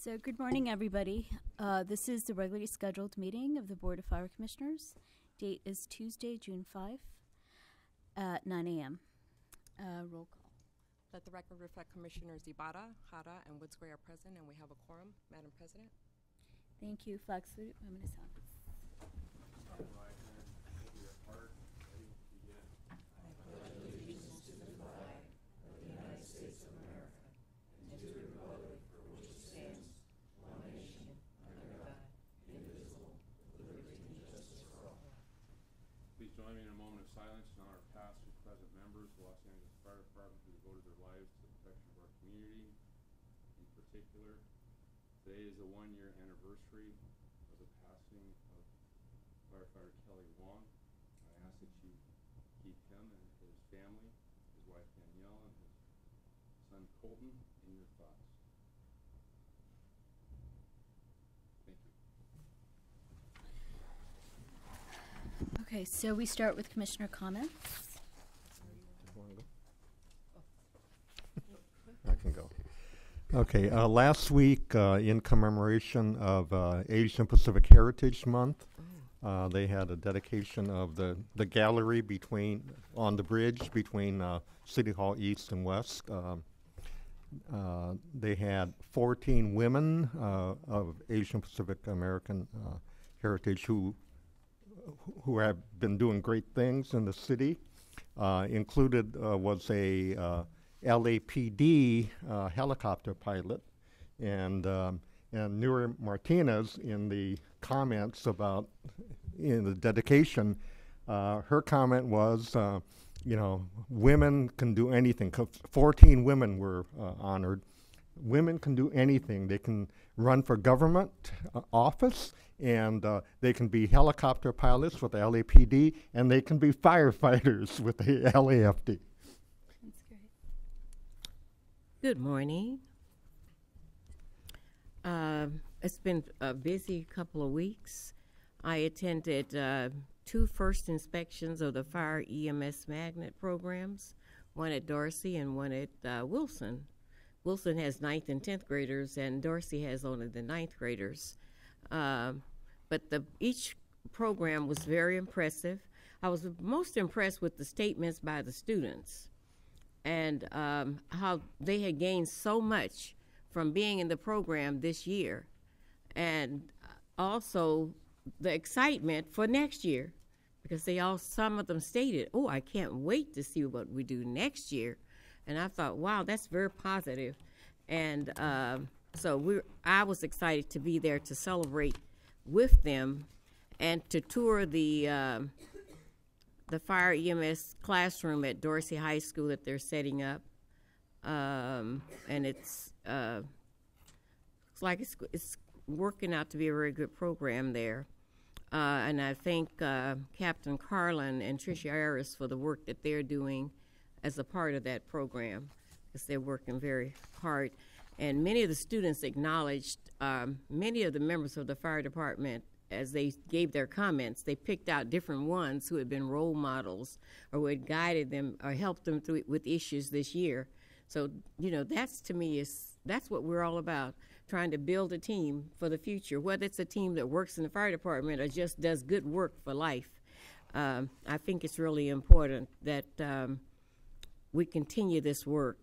So good morning, everybody. This is the regularly scheduled meeting of the Board of Fire Commissioners. Date is Tuesday, June 5 at 9 a.m. Roll call. Let the record reflect Commissioners Ibarra, Jara, and Woodsgray are present, and we have a quorum. Madam President. Thank you, flag salute. I'm going to sound. Please join me in a moment of silence in honor of past and present members of the Los Angeles Fire Department who devoted their lives to the protection of our community. In particular, today is the one-year anniversary of the passing of firefighter Kelly Wong. I ask that you keep him and his family, his wife Danielle, and his son Colton in your thoughts. Thank you. Okay, so we start with Commissioner comments. I can go. Okay, last week in commemoration of Asian Pacific Heritage Month, they had a dedication of the gallery on the bridge between City Hall East and West. They had 14 women of Asian Pacific American heritage who have been doing great things in the city. Included was a LAPD helicopter pilot, and Nura Martinez in the comments about in the dedication, her comment was, women can do anything. 14 women were honored. Women can do anything. They can run for government office, and they can be helicopter pilots with the LAPD, and they can be firefighters with the LAFD. That's great. Good morning. It's been a busy couple of weeks. I attended 2 first inspections of the Fire EMS Magnet programs, one at Dorsey and one at Wilson. Wilson has 9th and 10th graders, and Dorsey has only the 9th graders. But each program was very impressive. I was most impressed with the statements by the students and how they had gained so much from being in the program this year, and also the excitement for next year, because some of them stated, "Oh, I can't wait to see what we do next year." And I thought, wow, that's very positive. And so I was excited to be there to celebrate with them and to tour the Fire EMS classroom at Dorsey High School that they're setting up. And it's like it's working out to be a very good program there. And I thank Captain Carlin and Tricia Harris for the work that they're doing as a part of that program, because they're working very hard. And many of the students acknowledged, many of the members of the fire department, as they gave their comments, they picked out different ones who had been role models or who had guided them or helped them through with issues this year. So, that's to me that's what we're all about, trying to build a team for the future, whether it's a team that works in the fire department or just does good work for life. I think it's really important that we continue this work.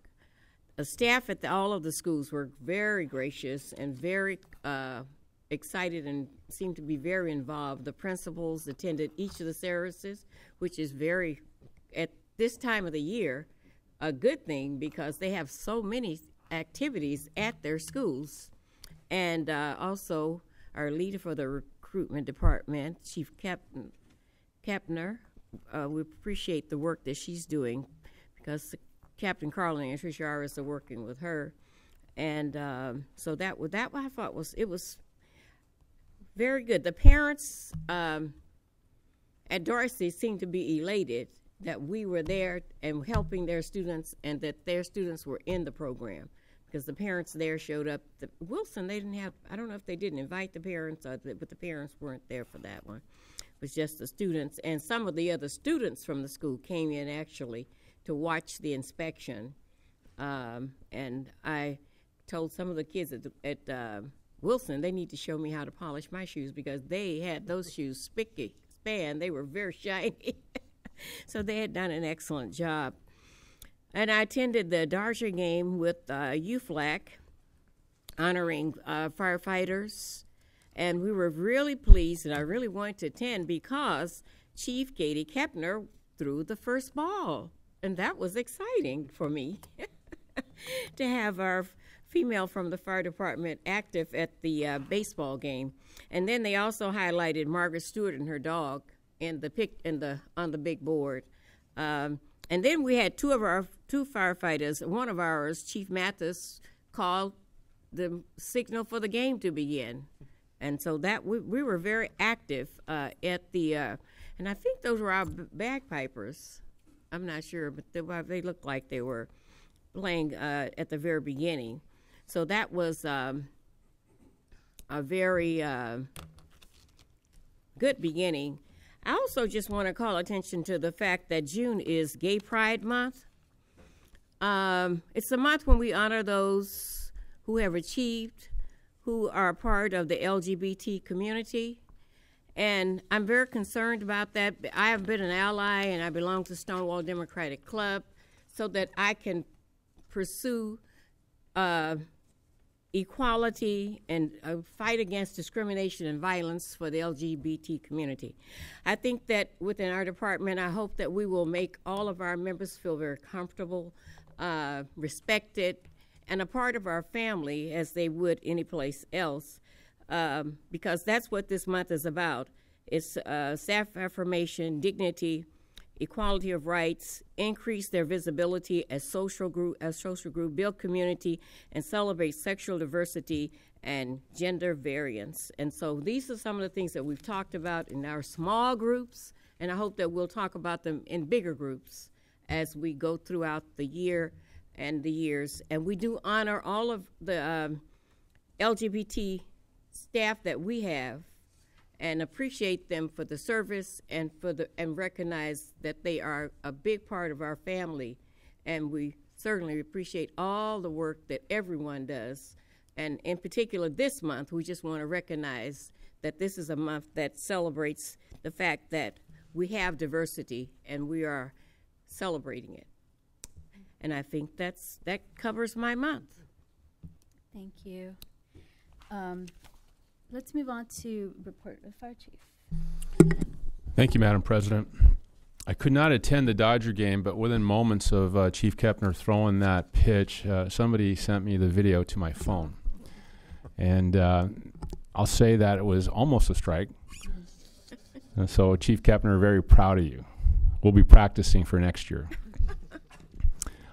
The staff at all of the schools were very gracious and very excited and seemed to be very involved. The principals attended each of the services, which is very, at this time of the year, a good thing, because they have so many activities at their schools. And also our leader for the recruitment department, Chief Kapner, we appreciate the work that she's doing, because Captain Carlin and Tricia Harris are working with her. And so that I thought was very good. The parents at Dorsey seemed to be elated that we were there and helping their students, and that their students were in the program, because the parents there showed up. Wilson, they didn't have, I don't know if they didn't invite the parents, but the parents weren't there for that one. It was just the students, and some of the other students from the school came in actually to watch the inspection. And I told some of the kids at Wilson they need to show me how to polish my shoes because they had those shoes spicky span. They were very shiny. So they had done an excellent job. And I attended the Dodger game with UFLAC, honoring firefighters. And we were really pleased, and I really wanted to attend because Chief Katie Kepner threw the first ball. And that was exciting for me to have our female from the fire department active at the baseball game. And then they also highlighted Margaret Stewart and her dog on the big board. And then we had two firefighters. One of ours, Chief Mathis, called the signal for the game to begin. And so that we were very active at the, and I think those were our bagpipers. I'm not sure, but they looked like they were playing at the very beginning. So that was a very good beginning. I also just want to call attention to the fact that June is Gay Pride Month. It's a month when we honor those who have achieved, who are part of the LGBT community. And I'm very concerned about that. I have been an ally, and I belong to Stonewall Democratic Club, so that I can pursue equality and fight against discrimination and violence for the LGBT community. I think that within our department, I hope that we will make all of our members feel very comfortable, respected, and a part of our family as they would any place else, because that's what this month is about. It's self-affirmation, dignity, equality of rights, increase their visibility as social group, build community, and celebrate sexual diversity and gender variance. And so these are some of the things that we've talked about in our small groups, and I hope that we'll talk about them in bigger groups as we go throughout the year and the years. And we do honor all of the LGBT staff that we have, and appreciate them for the service and recognize that they are a big part of our family. And we certainly appreciate all the work that everyone does. And in particular this month, we just want to recognize that this is a month that celebrates the fact that we have diversity and we are celebrating it. And I think that covers my month. Thank you. Let's move on to report of the fire chief. Thank you, Madam President. I could not attend the Dodger game, but within moments of Chief Kepner throwing that pitch, somebody sent me the video to my phone. And I'll say that it was almost a strike. And so, Chief Kepner, very proud of you. We'll be practicing for next year.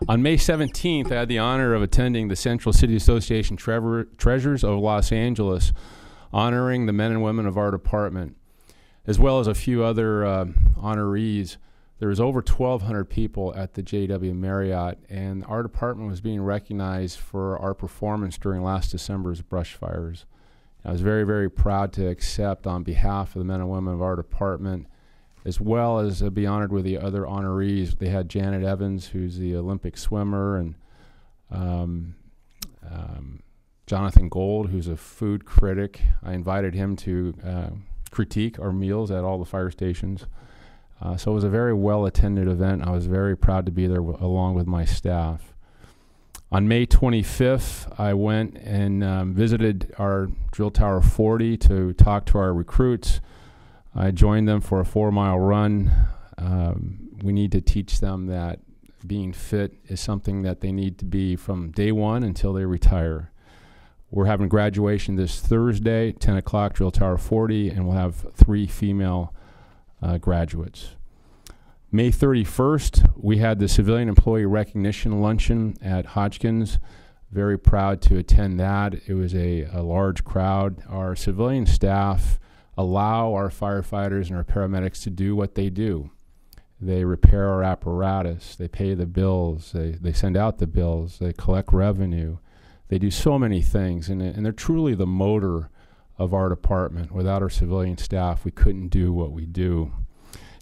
On May 17th, I had the honor of attending the Central City Association Treasures of Los Angeles, honoring the men and women of our department, as well as a few other honorees. There was over 1,200 people at the JW Marriott, and our department was being recognized for our performance during last December's brush fires. I was very, very proud to accept on behalf of the men and women of our department, as well as be honored with the other honorees. They had Janet Evans, who's the Olympic swimmer, and Jonathan Gold, who's a food critic. I invited him to critique our meals at all the fire stations. So it was a very well-attended event. I was very proud to be there along with my staff. On May 25th, I went and visited our Drill Tower 40 to talk to our recruits. I joined them for a 4-mile run. We need to teach them that being fit is something that they need to be from day one until they retire. We're having graduation this Thursday, 10 o'clock, Drill Tower 40, and we'll have 3 female graduates. May 31st, we had the Civilian Employee Recognition Luncheon at Hodgkins. Very proud to attend that. It was a large crowd. Our civilian staff allow our firefighters and our paramedics to do what they do. They repair our apparatus. They pay the bills. They send out the bills. They collect revenue. They do so many things, and they're truly the motor of our department. Without our civilian staff, we couldn't do what we do.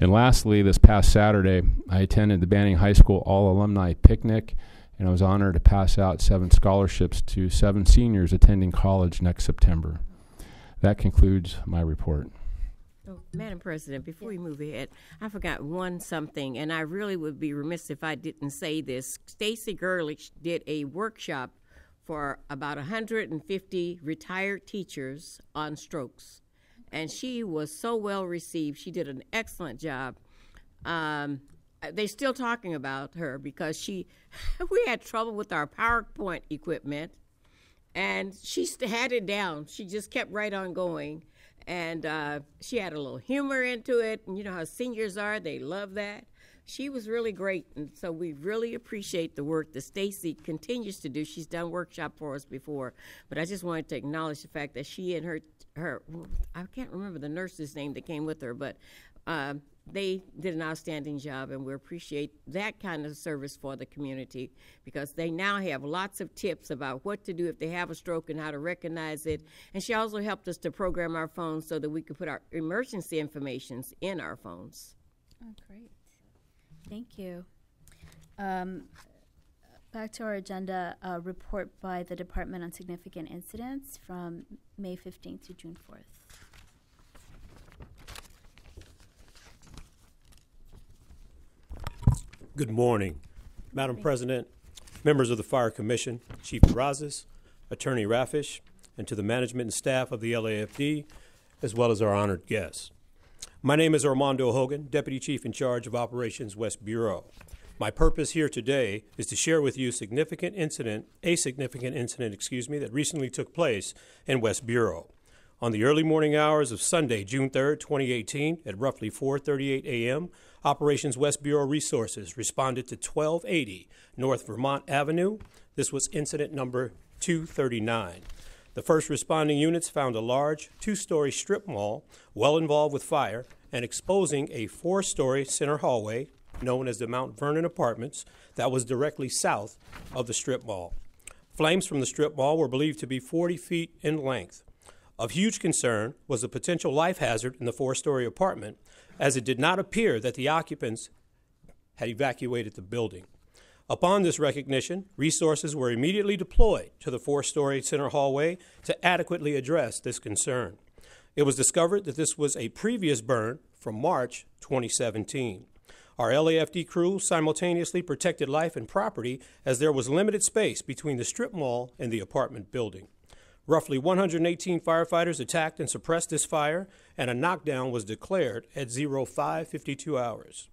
And lastly, this past Saturday, I attended the Banning High School All-Alumni Picnic. and I was honored to pass out 7 scholarships to 7 seniors attending college next September. That concludes my report. Oh, Madam President, before we move ahead, I forgot something, and I really would be remiss if I didn't say this. Stacy Gerlich did a workshop for about 150 retired teachers on strokes, and she was so well received. She did an excellent job. They're still talking about her because we had trouble with our PowerPoint equipment, and she had it down. She just kept right on going. And she had a little humor into it. And you know how seniors are. They love that. She was really great. And so we really appreciate the work that Stacy continues to do. She's done workshop for us before. But I just wanted to acknowledge the fact that she and her I can't remember the nurse's name that came with her, but they did an outstanding job, and we appreciate that kind of service for the community because they now have lots of tips about what to do if they have a stroke and how to recognize it. And she also helped us to program our phones so that we could put our emergency information in our phones. Oh, great. Thank you. Back to our agenda, a report by the Department on Significant Incidents from May 15th to June 4th. Good morning, Madam President, members of the Fire Commission, Chief Brazos, Attorney Rafish, and to the management and staff of the LAFD, as well as our honored guests. My name is Armando Hogan, Deputy Chief in charge of Operations West Bureau. My purpose here today is to share with you a significant incident that recently took place in West Bureau. On the early morning hours of Sunday, June 3rd, 2018, at roughly 4:38 a.m., Operations West Bureau Resources responded to 1280 North Vermont Avenue. This was incident number 239. The first responding units found a large 2-story strip mall well involved with fire and exposing a 4-story center hallway known as the Mount Vernon Apartments that was directly south of the strip mall. Flames from the strip mall were believed to be 40 feet in length. Of huge concern was the potential life hazard in the 4-story apartment, as it did not appear that the occupants had evacuated the building. Upon this recognition, resources were immediately deployed to the 4-story center hallway to adequately address this concern. It was discovered that this was a previous burn from March 2017. Our LAFD crew simultaneously protected life and property as there was limited space between the strip mall and the apartment building. Roughly 118 firefighters attacked and suppressed this fire, and a knockdown was declared at 05:52 hours.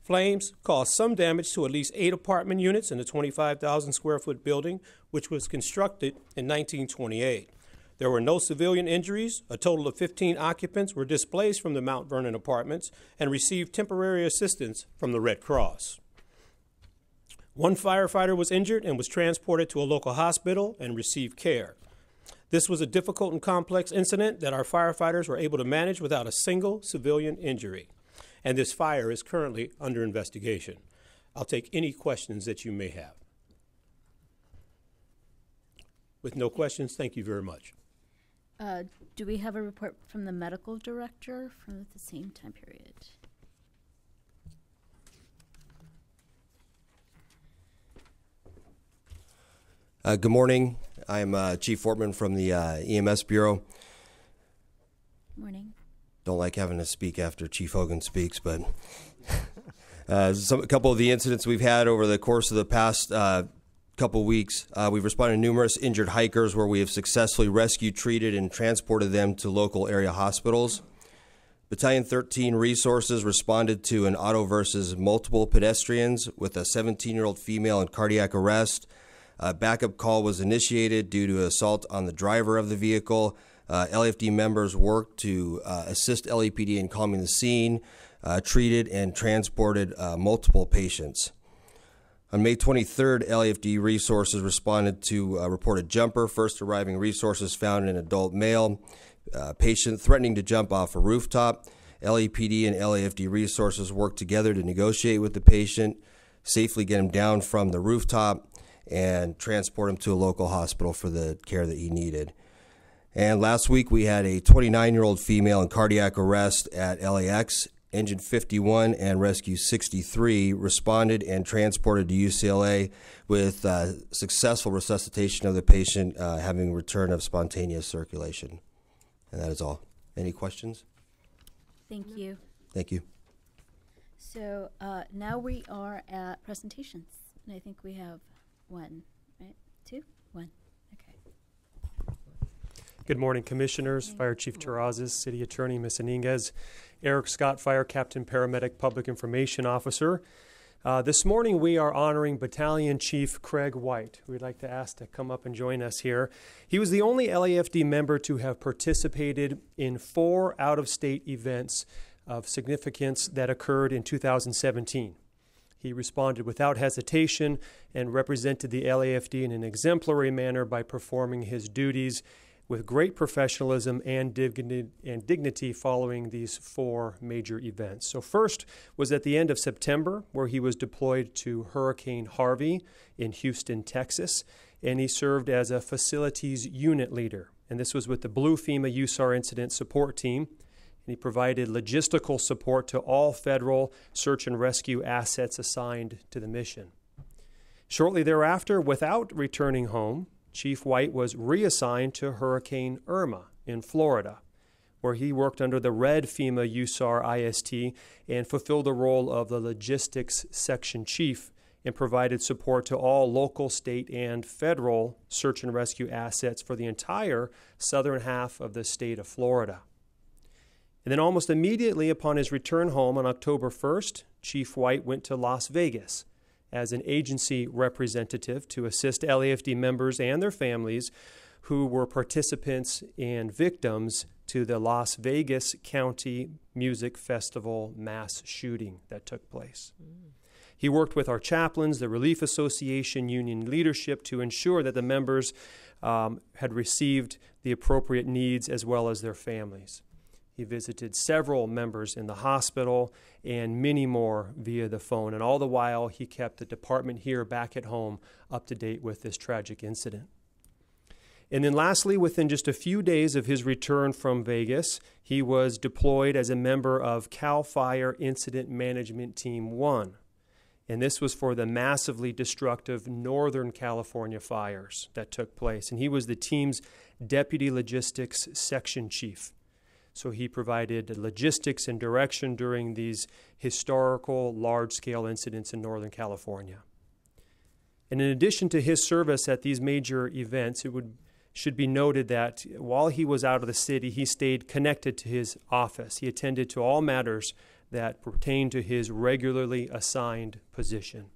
Flames caused some damage to at least 8 apartment units in the 25,000 square foot building, which was constructed in 1928. There were no civilian injuries. A total of 15 occupants were displaced from the Mount Vernon apartments and received temporary assistance from the Red Cross. One firefighter was injured and was transported to a local hospital and received care. This was a difficult and complex incident that our firefighters were able to manage without a single civilian injury. And this fire is currently under investigation. I'll take any questions that you may have. With no questions, thank you very much. Do we have a report from the medical director from the same time period? Good morning. I'm Chief Fortman from the EMS Bureau. Morning. Don't like having to speak after Chief Hogan speaks, but a couple of the incidents we've had over the course of the past couple weeks, we've responded to numerous injured hikers where we have successfully rescued, treated, and transported them to local area hospitals. Battalion 13 Resources responded to an auto versus multiple pedestrians with a 17-year-old female in cardiac arrest. A backup call was initiated due to assault on the driver of the vehicle. LAFD members worked to assist LAPD in calming the scene, treated and transported multiple patients. On May 23rd, LAFD Resources responded to a reported jumper. First arriving resources found an adult male patient threatening to jump off a rooftop. LAPD and LAFD Resources worked together to negotiate with the patient, safely get him down from the rooftop, and transport him to a local hospital for the care that he needed. And last week we had a 29-year-old female in cardiac arrest at LAX. Engine 51 and Rescue 63 responded and transported to UCLA with successful resuscitation of the patient having return of spontaneous circulation. And that is all. Any questions? Thank you. Thank you. So now we are at presentations. And I think we have one, right? Two? One. Okay. Good morning, Commissioners, Fire Chief Terrazas, City Attorney Ms. Iniguez, Eric Scott, Fire Captain, Paramedic, Public Information Officer. This morning we are honoring Battalion Chief Craig White, who we'd like to ask to come up and join us here. He was the only LAFD member to have participated in 4 out-of-state events of significance that occurred in 2017. He responded without hesitation and represented the LAFD in an exemplary manner by performing his duties with great professionalism and dignity following these 4 major events. So first was at the end of September, where he was deployed to Hurricane Harvey in Houston, Texas, and he served as a facilities unit leader. And this was with the Blue FEMA USAR Incident Support Team. And he provided logistical support to all federal search and rescue assets assigned to the mission. Shortly thereafter, without returning home, Chief White was reassigned to Hurricane Irma in Florida, where he worked under the Red FEMA USAR IST and fulfilled the role of the Logistics Section Chief and provided support to all local, state, and federal search and rescue assets for the entire southern half of the state of Florida. And then almost immediately upon his return home on October 1st, Chief White went to Las Vegas as an agency representative to assist LAFD members and their families who were participants and victims to the Las Vegas County Music Festival mass shooting that took place. He worked with our chaplains, the Relief Association, union leadership to ensure that the members had received the appropriate needs as well as their families. He visited several members in the hospital and many more via the phone. And all the while, he kept the department here back at home up to date with this tragic incident. And then lastly, within just a few days of his return from Vegas, he was deployed as a member of CAL FIRE Incident Management Team 1. And this was for the massively destructive Northern California fires that took place. And he was the team's Deputy Logistics Section Chief. So he provided logistics and direction during these historical, large-scale incidents in Northern California. And in addition to his service at these major events, should be noted that while he was out of the city, he stayed connected to his office. He attended to all matters that pertain to his regularly assigned position.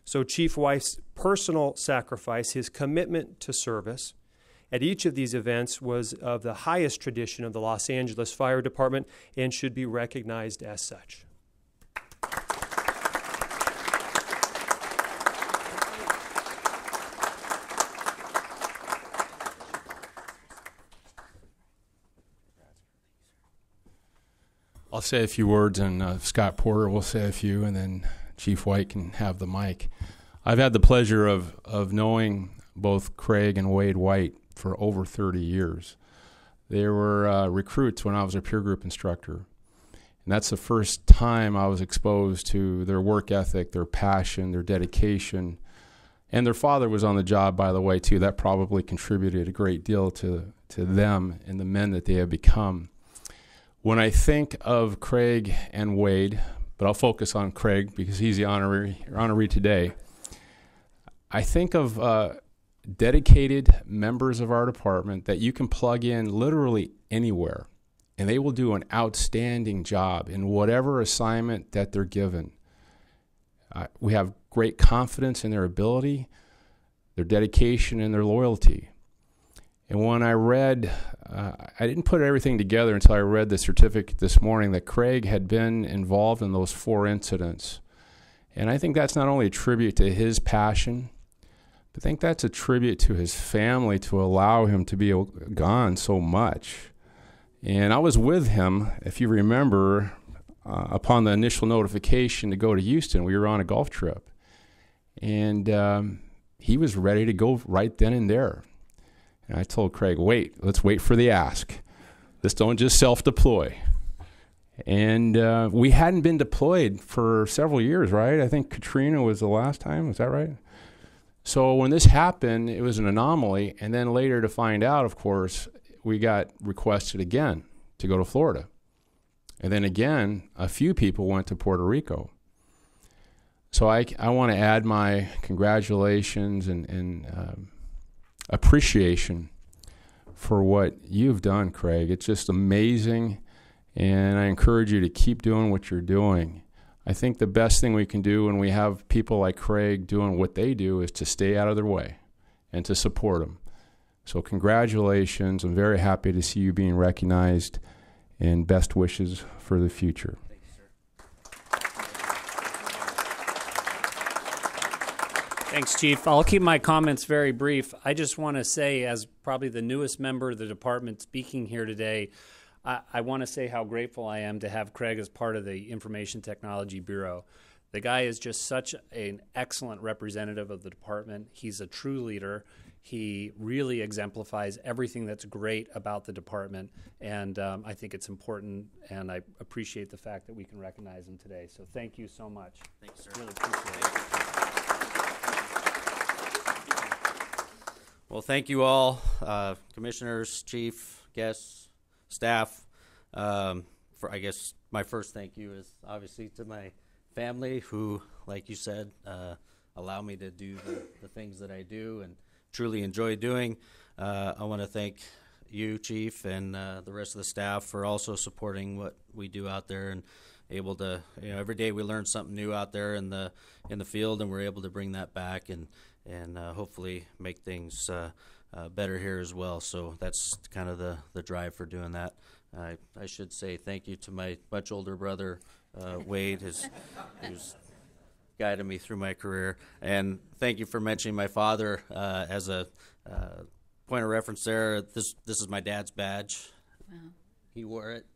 So Chief White's personal sacrifice, his commitment to service, at each of these events was of the highest tradition of the Los Angeles Fire Department and should be recognized as such. I'll say a few words, and Scott Porter will say a few, and then Chief White can have the mic. I've had the pleasure of knowing both Craig and Wade White for over 30 years. They were recruits when I was a peer group instructor. And that's the first time I was exposed to their work ethic, their passion, their dedication. And their father was on the job, by the way, too. That probably contributed a great deal to them and the men that they have become. When I think of Craig and Wade, but I'll focus on Craig because he's the honoree today, I think of dedicated members of our department that you can plug in literally anywhere, and they will do an outstanding job in whatever assignment that they're given. We have great confidence in their ability, their dedication, and their loyalty. And when I read, I didn't put everything together until I read the certificate this morning that Craig had been involved in those 4 incidents. And I think that's not only a tribute to his passion, but I think that's a tribute to his family to allow him to be gone so much. And I was with him, if you remember, upon the initial notification to go to Houston. We were on a golf trip. And he was ready to go right then and there. And I told Craig, let's wait for the ask. Let's don't just self-deploy. And we hadn't been deployed for several years, right? I think Katrina was the last time. Was that right? So when this happened, it was an anomaly. And then later to find out, of course, we got requested again to go to Florida. And then again, a few people went to Puerto Rico. So I want to add my congratulations and appreciation for what you've done, Craig. It's just amazing. And I encourage you to keep doing what you're doing. I think the best thing we can do when we have people like Craig doing what they do is to stay out of their way and to support them. So congratulations. I'm very happy to see you being recognized, and best wishes for the future. Thank you, sir. Thanks, Chief. I'll keep my comments very brief. I just want to say, as probably the newest member of the department speaking here today, I want to say how grateful I am to have Craig as part of the Information Technology Bureau. The guy is just such an excellent representative of the department. He's a true leader. He really exemplifies everything that's great about the department, and I think it's important, and I appreciate the fact that we can recognize him today. So thank you so much. Thanks, sir. Really appreciate it. Well, thank you all, commissioners, chief, guests, staff. For I guess my first thank you is obviously to my family who, like you said, allow me to do the things that I do and truly enjoy doing. I want to thank you, Chief, and the rest of the staff for also supporting what we do out there and able to, every day we learn something new out there in the field, and we're able to bring that back and hopefully make things better here as well. So that's kind of the drive for doing that. I should say thank you to my much older brother, Wade, who's guided me through my career. And thank you for mentioning my father as a point of reference there. This is my dad's badge. Wow. He wore it.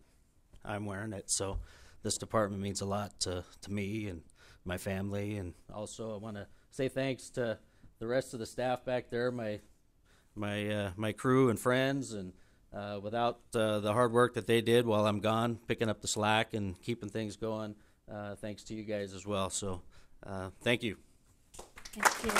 I'm wearing it. So this department means a lot to me and my family. And also I want to say thanks to the rest of the staff back there, my crew and friends, and without the hard work that they did while I'm gone, picking up the slack and keeping things going, thanks to you guys as well. So thank you. Thank you.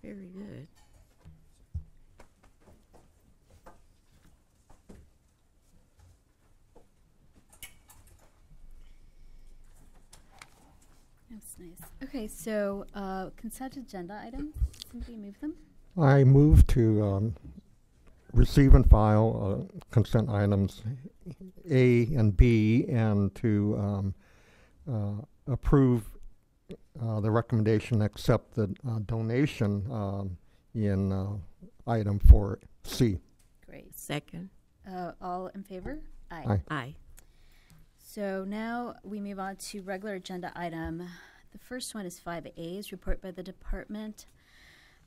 Very good. That's nice. Okay, so consent agenda items. Somebody move them. I move to receive and file consent items A and B, and to approve the recommendation, accept the donation in item 4C. Great. Second. All in favor? Aye. Aye. So now we move on to regular agenda item. The first one is 5A, is report by the department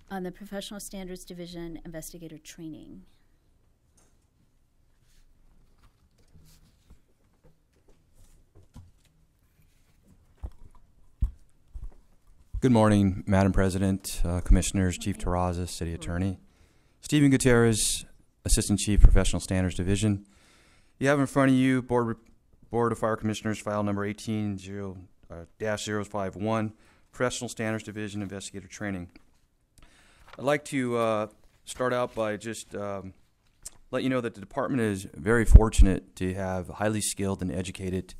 on the Professional Standards Division investigator training. Good morning, Madam President, Commissioners, Chief Terrazas, City Attorney. Stephen Gutierrez, Assistant Chief, Professional Standards Division. You have in front of you Board of Fire Commissioners file number 18-051, Professional Standards Division Investigator Training. I'd like to start out by just let you know that the department is very fortunate to have highly skilled and educated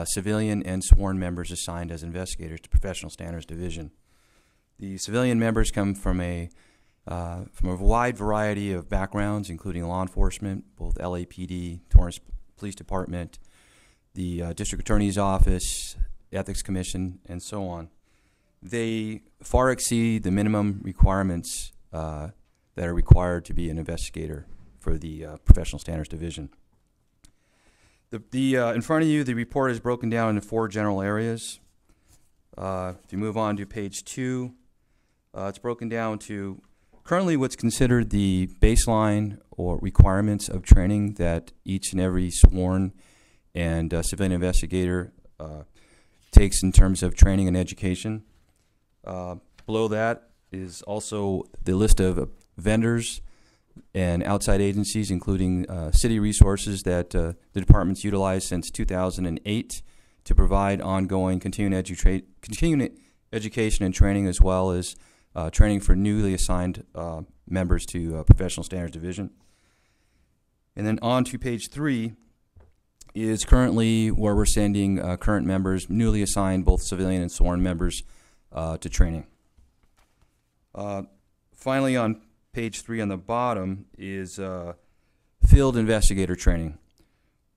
civilian and sworn members assigned as investigators to Professional Standards Division. The civilian members come from a wide variety of backgrounds, including law enforcement, both LAPD, Torrance Police Department, the District Attorney's Office, Ethics Commission, and so on. They far exceed the minimum requirements that are required to be an investigator for the Professional Standards Division. In front of you, the report is broken down into 4 general areas. If you move on to page 2, it's broken down to currently what's considered the baseline or requirements of training that each and every sworn and civilian investigator takes in terms of training and education. Below that is also the list of vendors and outside agencies, including city resources that the department's utilized since 2008 to provide ongoing continuing education and training, as well as training for newly assigned members to Professional Standards Division. And then on to page 3 is currently where we're sending current members, newly assigned both civilian and sworn members, to training. Finally, on page 3 on the bottom is field investigator training.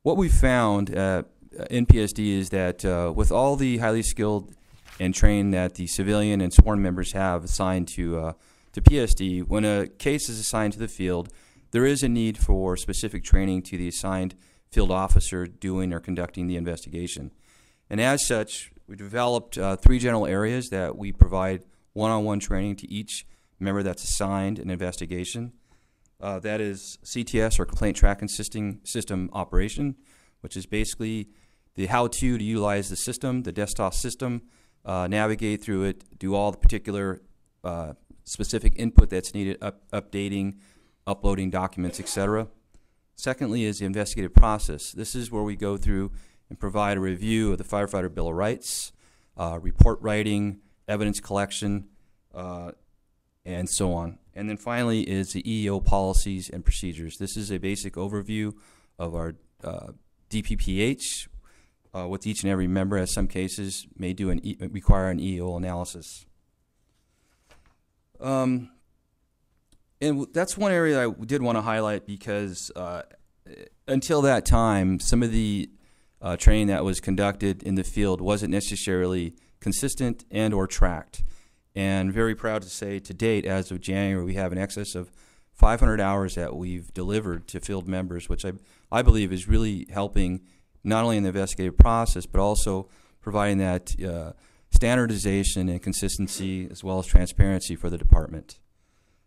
What we found in PSD is that with all the highly skilled and trained that the civilian and sworn members have assigned to PSD, when a case is assigned to the field, there is a need for specific training to the assigned field officer doing or conducting the investigation. And as such, we developed 3 general areas that we provide one-on-one training to each member that's assigned an investigation. That is CTS, or Complaint Tracking System Operation, which is basically the how-to to utilize the system, the desktop system, navigate through it, do all the particular specific input that's needed, updating, uploading documents, etc. Secondly is the investigative process. This is where we go through and provide a review of the Firefighter Bill of Rights, report writing, evidence collection, and so on. And then finally is the EEO policies and procedures. This is a basic overview of our DPPH with each and every member, as some cases may do require an EEO analysis. And that's one area that I did want to highlight because until that time, some of the training that was conducted in the field wasn't necessarily consistent and or tracked. And very proud to say to date, as of January, we have an excess of 500 hours that we've delivered to field members, which I believe is really helping not only in the investigative process, but also providing that standardization and consistency as well as transparency for the department.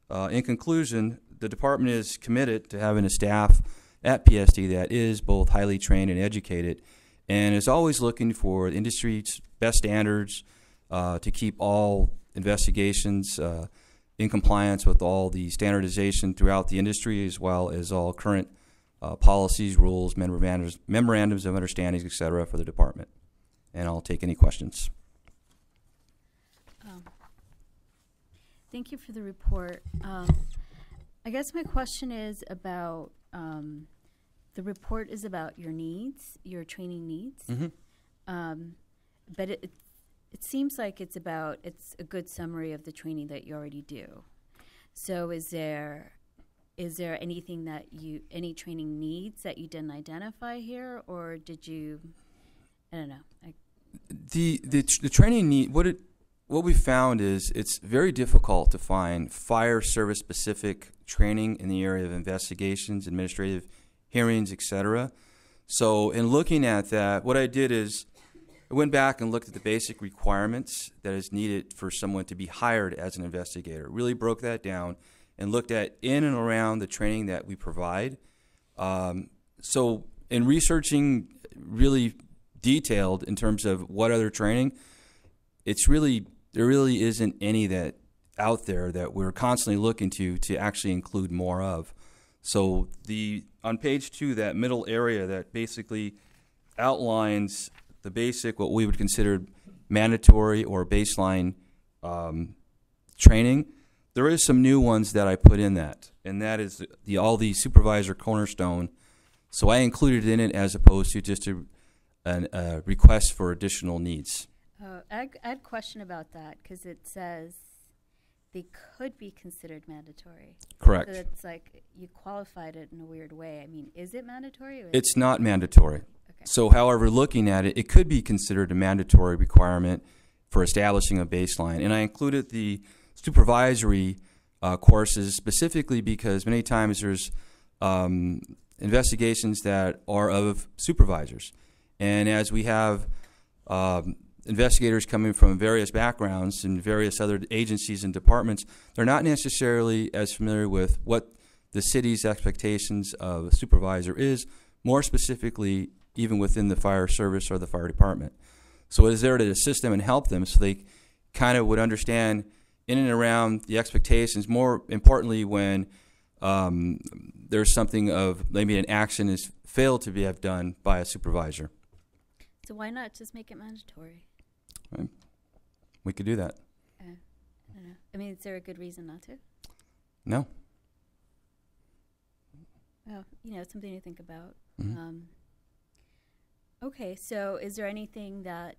In conclusion, the department is committed to having a staff at PSD that is both highly trained and educated, and is always looking for industry's best standards to keep all investigations in compliance with all the standardization throughout the industry, as well as all current policies, rules, memorandums of understandings, etc. for the department. And I'll take any questions. Thank you for the report. I guess my question is about the report is about your needs, your training needs, Mm-hmm. but it it seems like it's a good summary of the training that you already do. So is there anything that any training needs that you didn't identify here, or did you, I don't know. The training need, what we found is it's very difficult to find fire service specific training in the area of investigations, administrative hearings, etc. So in looking at that, what I did is I went back and looked at the basic requirements that is needed for someone to be hired as an investigator. Really broke that down and looked at in and around the training that we provide. So in researching really detailed in terms of what other training, there really isn't any that out there that we're constantly looking to actually include more of. So on page 2, that middle area that basically outlines the basic, what we would consider mandatory or baseline training, there is some new ones that I put in that, and that is all the supervisor cornerstone. So I included in it as opposed to just a request for additional needs. I had a question about that because it says they could be considered mandatory. Correct. So it's like you qualified it in a weird way. I mean, is it mandatory? Or it's not mandatory. Okay. So, however, looking at it, it could be considered a mandatory requirement for establishing a baseline. And I included the supervisory courses specifically because many times there's investigations that are of supervisors. And as we have investigators coming from various backgrounds and various other agencies and departments, they're not necessarily as familiar with what the city's expectations of a supervisor is, more specifically even within the fire service or the fire department. So it is there to assist them and help them so they kind of would understand in and around the expectations, more importantly when there's something of maybe an action is failed to be done by a supervisor. So why not just make it mandatory? Right. We could do that. I don't know. I mean, is there a good reason not to? No. Well, it's something to think about. Mm-hmm. Okay, so is there anything that,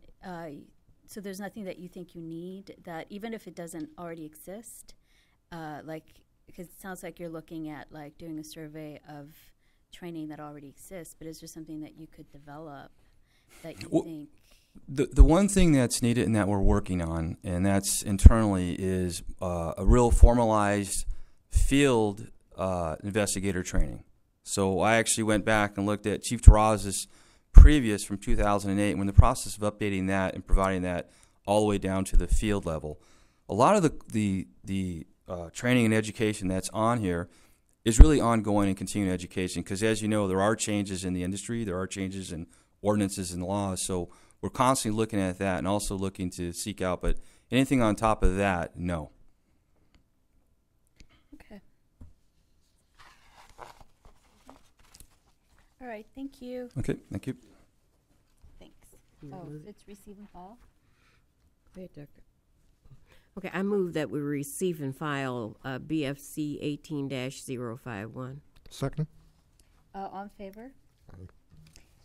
so there's nothing that you think you need that, even if it doesn't already exist, because it sounds like you're looking at doing a survey of training that already exists, but is there something that you could develop that you think? The one thing that's needed and that we're working on, and that's internally, is a real formalized field investigator training. So I actually went back and looked at Chief Terrazas' previous from 2008, when the process of updating that and providing that all the way down to the field level. A lot of the training and education that's on here is really ongoing and continuing education because, as you know, there are changes in the industry, there are changes in ordinances and laws, so we're constantly looking at that and also looking to seek out, but anything on top of that, no. Okay. All right, thank you. Okay, thank you. Thanks. Oh, it's receive and file? Wait, Doctor. Okay, I move that we receive and file BFC 18-051. Second. All in favor? Aye.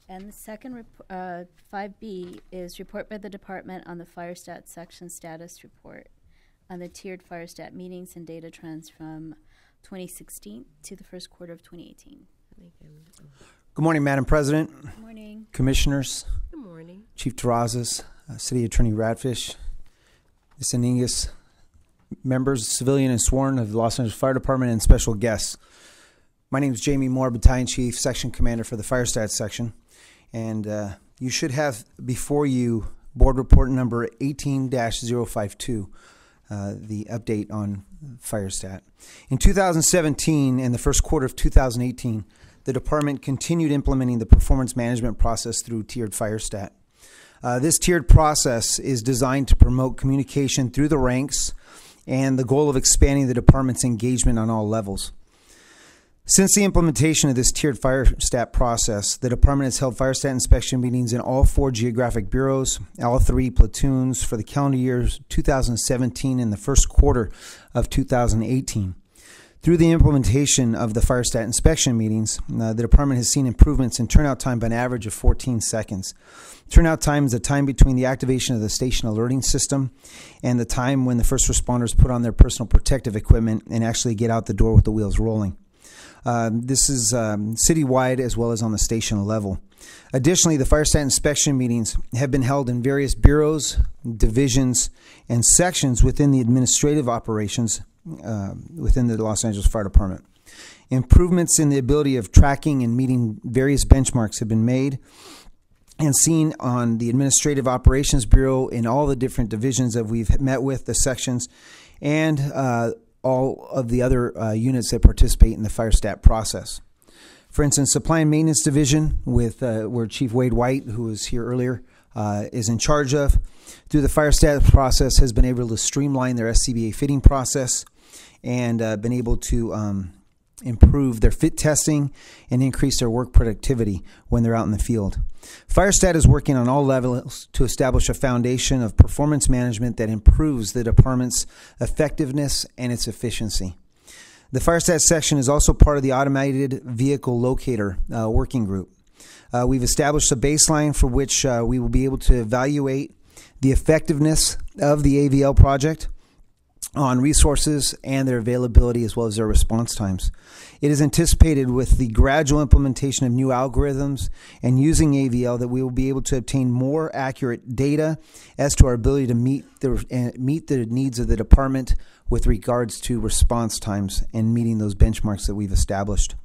And the second, 5B, is report by the department on the fire stat section status report on the tiered fire stat meetings and data trends from 2016 to the first quarter of 2018. Good morning, Madam President. Good morning. Commissioners. Good morning. Chief Terrazas, City Attorney Radfish, Ms. Iniguez, members, civilian and sworn of the Los Angeles Fire Department, and special guests. My name is Jamie Moore, Battalion Chief, Section Commander for the Fire Stats Section. And you should have before you board report number 18-052, the update on Fire Stat. In 2017 and the first quarter of 2018, the department continued implementing the performance management process through tiered Fire Stat. This tiered process is designed to promote communication through the ranks and the goal of expanding the department's engagement on all levels. Since the implementation of this tiered fire stat process, the department has held fire stat inspection meetings in all 4 geographic bureaus, all 3 platoons for the calendar years 2017 and the first quarter of 2018. Through the implementation of the FireStat inspection meetings, the department has seen improvements in turnout time by an average of 14 seconds. Turnout time is the time between the activation of the station alerting system and the time when the first responders put on their personal protective equipment and actually get out the door with the wheels rolling. This is citywide as well as on the station level. Additionally, the FireStat inspection meetings have been held in various bureaus, divisions, and sections within the administrative operations within the Los Angeles Fire Department. Improvements in the ability of tracking and meeting various benchmarks have been made and seen on the Administrative Operations Bureau in all the different divisions that we've met with, the sections, and all of the other units that participate in the FireStat process. For instance, Supply and Maintenance Division, with where Chief Wade White, who was here earlier, is in charge of, through the FireStat process, has been able to streamline their SCBA fitting process and been able to improve their fit testing and increase their work productivity when they're out in the field. FireStat is working on all levels to establish a foundation of performance management that improves the department's effectiveness and its efficiency. The FireStat section is also part of the Automated Vehicle Locator working group. We've established a baseline for which we will be able to evaluate the effectiveness of the AVL project on resources and their availability as well as their response times. It is anticipated with the gradual implementation of new algorithms and using AVL that we will be able to obtain more accurate data as to our ability to meet the needs of the department with regards to response times and meeting those benchmarks that we've established.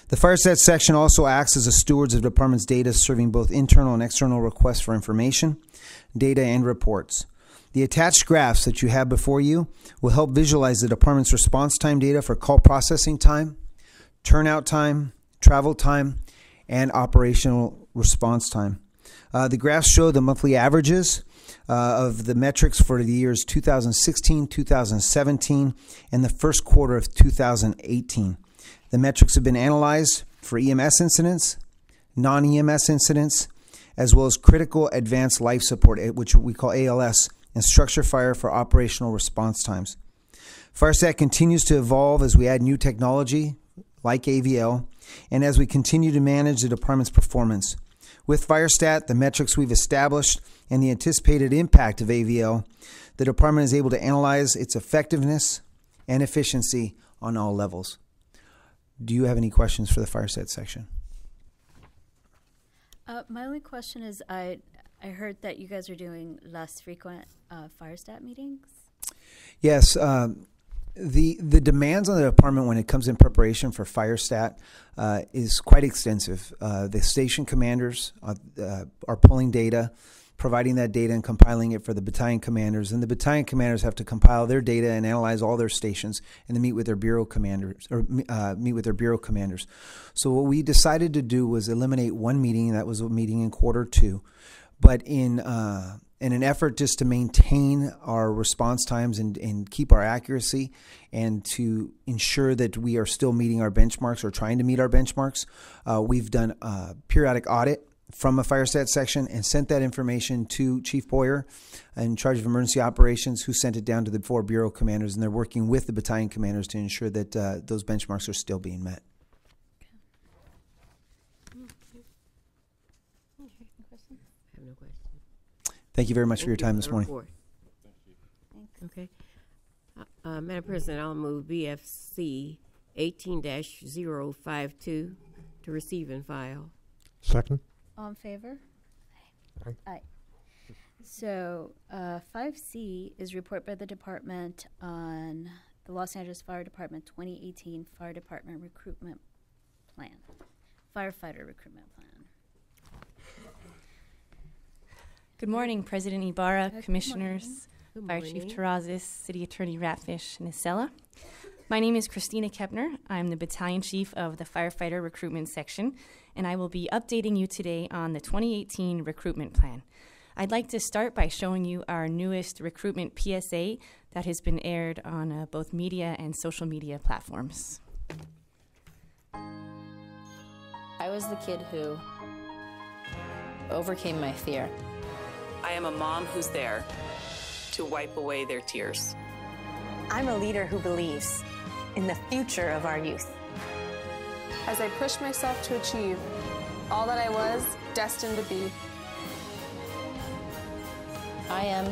The FireStat section also acts as a steward of the department's data, serving both internal and external requests for information, data, and reports. The attached graphs that you have before you will help visualize the department's response time data for call processing time, turnout time, travel time, and operational response time. The graphs show the monthly averages of the metrics for the years 2016, 2017, and the first quarter of 2018. The metrics have been analyzed for EMS incidents, non-EMS incidents, as well as critical advanced life support, which we call ALS, and structure fire for operational response times. FireStat continues to evolve as we add new technology like AVL and as we continue to manage the department's performance. With FireStat, the metrics we've established, and the anticipated impact of AVL, the department is able to analyze its effectiveness and efficiency on all levels. Do you have any questions for the FireStat section? My only question is, I heard that you guys are doing less frequent FireStat meetings. Yes, the demands on the department when it comes in preparation for FireStat is quite extensive. The station commanders are pulling data, providing that data and compiling it for the battalion commanders, and the battalion commanders have to compile their data and analyze all their stations and then meet with their bureau commanders. So what we decided to do was eliminate one meeting. That was a meeting in quarter two, but in an effort just to maintain our response times and keep our accuracy and to ensure that we are still meeting our benchmarks or trying to meet our benchmarks, we've done a periodic audit from a FireStat section and sent that information to Chief Boyer in charge of emergency operations, who sent it down to the 4 bureau commanders, and they're working with the battalion commanders to ensure that those benchmarks are still being met. Thank you very much for your time this morning. Okay. Madam President, I'll move BFC 18-052 to receive and file. Second. All in favor? Aye. Aye. So 5C is report by the department on the Los Angeles Fire Department 2018 Fire Department Recruitment Plan, Firefighter Recruitment Plan. Good morning, President Ibarra, Good Commissioners, Fire Chief Terrazas, City Attorney Ratfish, Nisela. My name is Christina Kepner. I'm the Battalion Chief of the Firefighter Recruitment Section, and I will be updating you today on the 2018 Recruitment Plan. I'd like to start by showing you our newest recruitment PSA that has been aired on both media and social media platforms. I was the kid who overcame my fear. I am a mom who's there to wipe away their tears. I'm a leader who believes. in the future of our youth. As I pushed myself to achieve all that I was destined to be. I am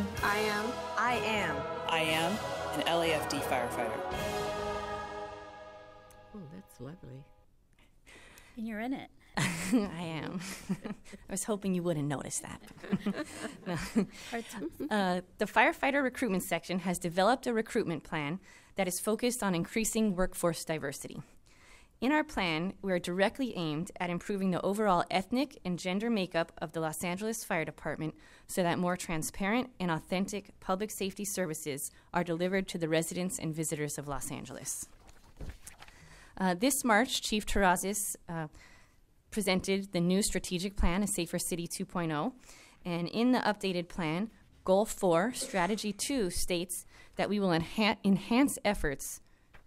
an LAFD firefighter. Oh, that's lovely. And you're in it. I am. I was hoping you wouldn't notice that. The firefighter recruitment section has developed a recruitment plan that is focused on increasing workforce diversity. In our plan, we are directly aimed at improving the overall ethnic and gender makeup of the Los Angeles Fire Department so that more transparent and authentic public safety services are delivered to the residents and visitors of Los Angeles. This March, Chief Terrazas presented the new strategic plan, A Safer City 2.0, and in the updated plan, Goal 4, Strategy 2 states that we will enhance efforts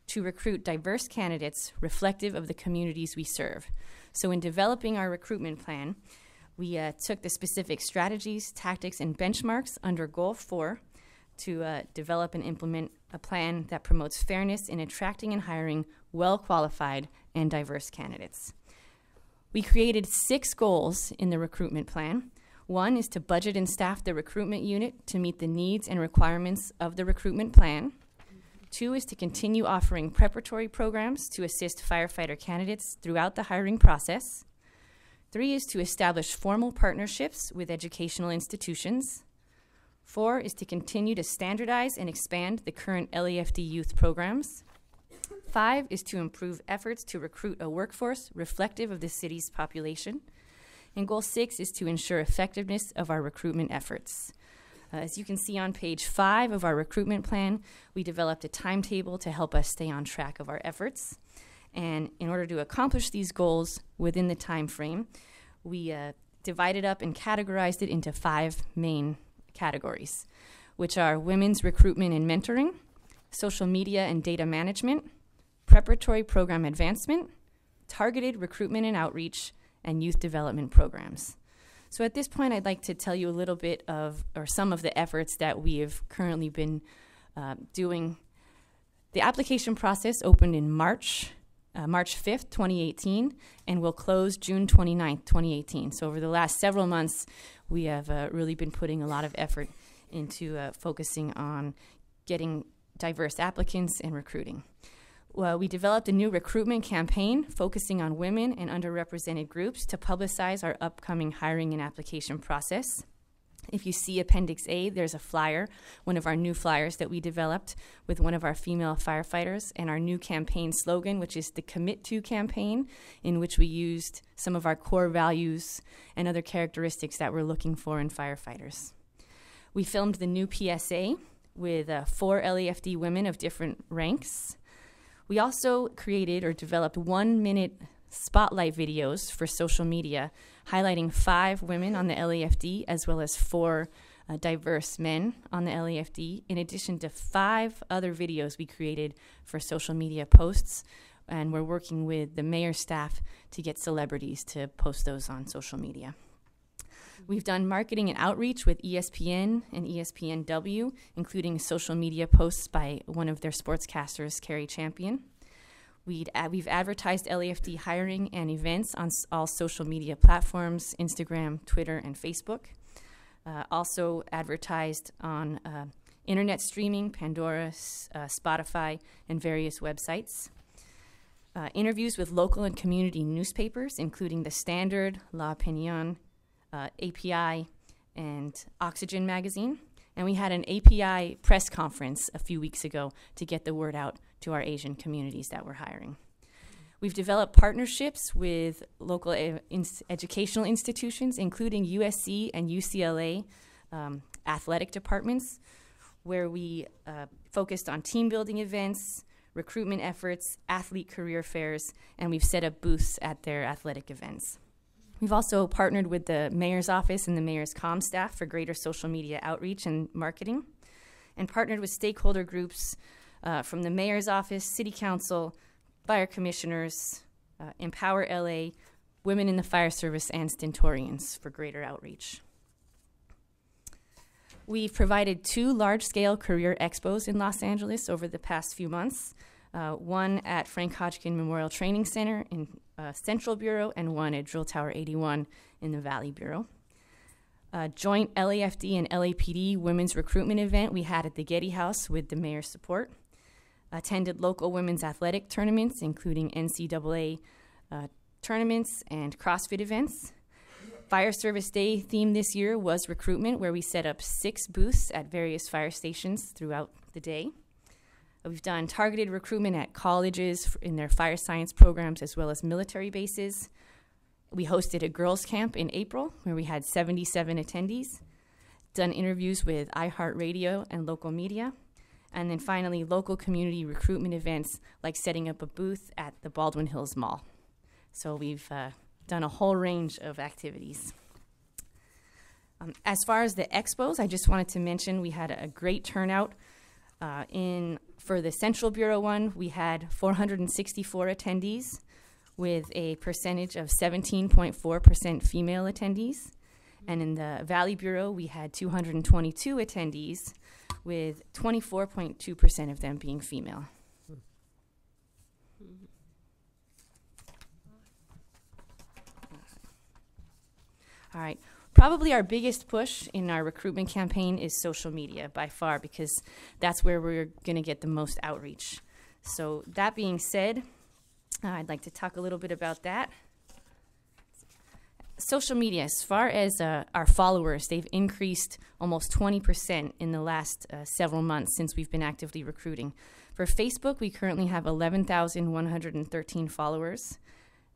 to recruit diverse candidates reflective of the communities we serve. So in developing our recruitment plan, we took the specific strategies, tactics, and benchmarks under Goal 4 to develop and implement a plan that promotes fairness in attracting and hiring well-qualified and diverse candidates. We created 6 goals in the recruitment plan. 1 is to budget and staff the recruitment unit to meet the needs and requirements of the recruitment plan. 2 is to continue offering preparatory programs to assist firefighter candidates throughout the hiring process. 3 is to establish formal partnerships with educational institutions. 4 is to continue to standardize and expand the current LAFD youth programs. 5 is to improve efforts to recruit a workforce reflective of the city's population. And Goal 6 is to ensure effectiveness of our recruitment efforts. As you can see on page 5 of our recruitment plan, we developed a timetable to help us stay on track of our efforts. And in order to accomplish these goals within the time frame, we divided up and categorized it into 5 main categories, which are women's recruitment and mentoring, social media and data management, preparatory program advancement, targeted recruitment and outreach, and youth development programs. So at this point, I'd like to tell you a little bit of, or some of the efforts that we have currently been doing. The application process opened in March 5th, 2018, and will close June 29th, 2018. So over the last several months, we have really been putting a lot of effort into focusing on getting diverse applicants and recruiting. Well, we developed a new recruitment campaign focusing on women and underrepresented groups to publicize our upcoming hiring and application process. If you see Appendix A, there's a flyer, one of our new flyers that we developed with one of our female firefighters, and our new campaign slogan, which is the Commit To campaign, in which we used some of our core values and other characteristics that we're looking for in firefighters. We filmed the new PSA with 4 LAFD women of different ranks. We also created or developed 1-minute spotlight videos for social media, highlighting 5 women on the LAFD as well as 4 diverse men on the LAFD, in addition to 5 other videos we created for social media posts. And we're working with the mayor's staff to get celebrities to post those on social media. We've done marketing and outreach with ESPN and ESPNW, including social media posts by one of their sportscasters, Carrie Champion. We've advertised LAFD hiring and events on all social media platforms, Instagram, Twitter, and Facebook. Also advertised on internet streaming, Pandora, Spotify, and various websites. Interviews with local and community newspapers, including The Standard, La Opinion, API, and Oxygen magazine. And we had an API press conference a few weeks ago to get the word out to our Asian communities that we're hiring. We've developed partnerships with local educational institutions, including USC and UCLA athletic departments, where we focused on team building events, recruitment efforts, athlete career fairs, and we've set up booths at their athletic events. We've also partnered with the mayor's office and the mayor's comm staff for greater social media outreach and marketing, and partnered with stakeholder groups from the mayor's office, city council, fire commissioners, Empower LA, Women in the Fire Service, and Stentorians for greater outreach. We've provided 2 large-scale career expos in Los Angeles over the past few months. one at Frank Hodgkin Memorial Training Center in Central Bureau, and one at Drill Tower 81 in the Valley Bureau. Joint LAFD and LAPD women's recruitment event we had at the Getty House with the mayor's support. Attended local women's athletic tournaments, including NCAA tournaments and CrossFit events. Fire Service Day theme this year was recruitment, where we set up 6 booths at various fire stations throughout the day. We've done targeted recruitment at colleges in their fire science programs as well as military bases. We hosted a girls' camp in April where we had 77 attendees, done interviews with iHeartRadio and local media, and then finally local community recruitment events like setting up a booth at the Baldwin Hills Mall. So we've done a whole range of activities. As far as the expos, I just wanted to mention we had a great turnout. For the Central Bureau one, we had 464 attendees with a percentage of 17.4% female attendees. And in the Valley Bureau, we had 222 attendees with 24.2% of them being female. All right. Probably our biggest push in our recruitment campaign is social media by far, because that's where we're going to get the most outreach. So that being said, I'd like to talk a little bit about that. Social media, as far as our followers, they've increased almost 20% in the last several months since we've been actively recruiting. For Facebook, we currently have 11,113 followers.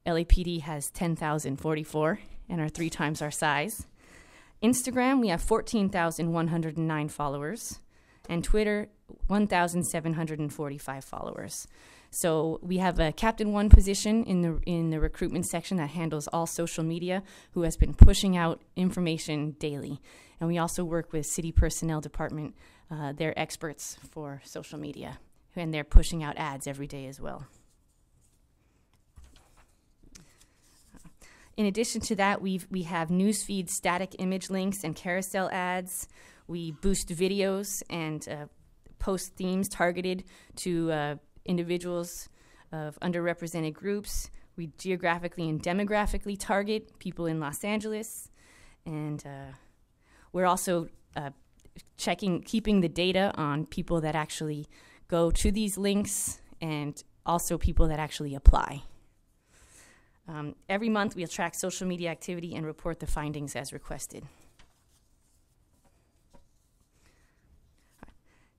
LAPD has 10,044 and are 3 times our size. Instagram, we have 14,109 followers. And Twitter, 1,745 followers. So we have a Captain 1 position in the recruitment section that handles all social media, who has been pushing out information daily. And we also work with City Personnel Department. They're experts for social media, and they're pushing out ads every day as well. In addition to that, we have newsfeed static image links and carousel ads. We boost videos and post themes targeted to individuals of underrepresented groups. We geographically and demographically target people in Los Angeles. And we're also keeping the data on people that actually go to these links and also people that actually apply. Every month, we'll track social media activity and report the findings as requested.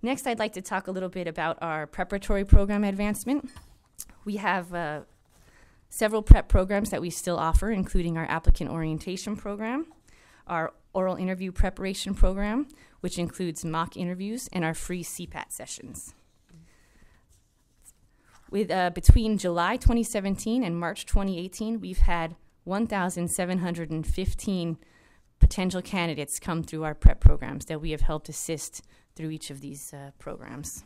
Next, I'd like to talk a little bit about our preparatory program advancement. We have several prep programs that we still offer, including our applicant orientation program, our oral interview preparation program, which includes mock interviews, and our free CPAT sessions. With between July 2017 and March 2018, we've had 1,715 potential candidates come through our prep programs that we have helped assist through each of these programs.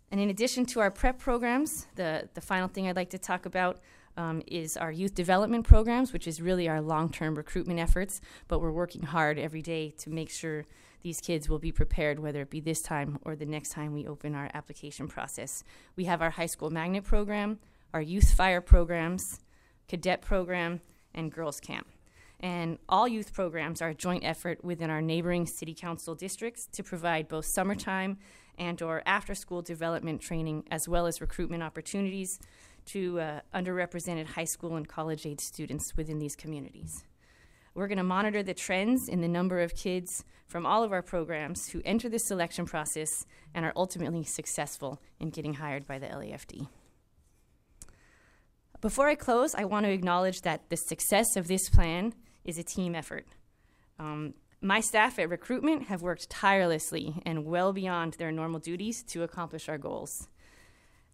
And in addition to our prep programs, the final thing I'd like to talk about is our youth development programs, which is really our long-term recruitment efforts, but we're working hard every day to make sure these kids will be prepared, whether it be this time or the next time we open our application process. We have our high school magnet program, our youth fire programs, cadet program, and girls camp. And all youth programs are a joint effort within our neighboring city council districts to provide both summertime and or after-school development training, as well as recruitment opportunities to underrepresented high school and college-age students within these communities. We're going to monitor the trends in the number of kids from all of our programs who enter the selection process and are ultimately successful in getting hired by the LAFD. Before I close, I want to acknowledge that the success of this plan is a team effort. My staff at recruitment have worked tirelessly and well beyond their normal duties to accomplish our goals.